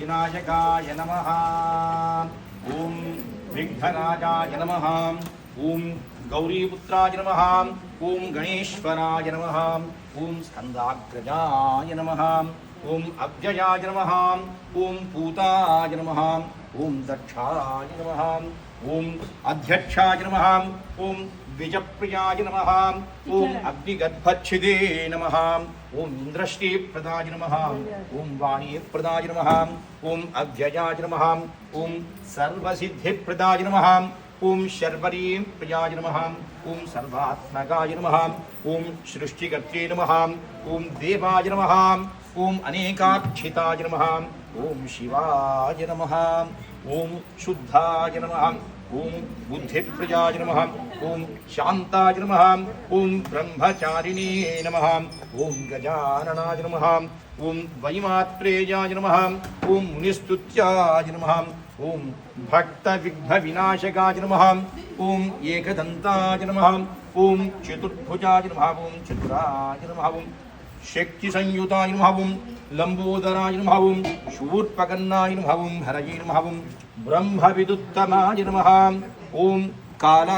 विनायकाय नमः। ओम विघ्नराजाय नमः। ओम गौरीपुत्राय नमः। ओम गणेश्वराय नमः। ओम स्कंदाग्रजाय नमः। ओम अव्ययाय नमः। ओम पूताय नमः। ओम दक्षाय नमः। ओम अध्यक्षाय नमः। ओम द्विजप्रियाय नमः। ओम अग्निगर्भच्छिदे नमः। ओम इंद्रश्रीप्रदाय नमः। ओम वाणीप्रदाय नमः। ओम अव्ययाय नमः। ओम सर्वसिद्धिप्रदाय नमः। ओम शर्वरीं प्रियाय नमः। ओम सर्वात्मकाय नमः। ओम सृष्टिकर्त्रे नमः। ओम देवाय नमः। ओम अनेकाक्षिताय नमः। ओम शिवाय नमः। ओम शुद्धाय नमः। ओम बुद्धिप्रियाय नमः। ओम शांताय नमः। ओम ब्रह्मचारिणे नमः। ओम गजाननाय नमः। ओम वैमात्रेयाय नमः। ओम मुनिस्तुत्याय नमः। ओम भक्तविघ्नविनाशकाय नमः। ओम एकदन्ताय नमः। ओम चतुर्भुजाय नमः। ओम चतुराय नमः। ओम शक्तिसंयुताय नमः। ओम लंबोदराय नमः। ओम शूर्पकर्णाय नमः। ओम हरये नमः। ओम ब्रह्मविदुत्तमाय नमः। ओम काला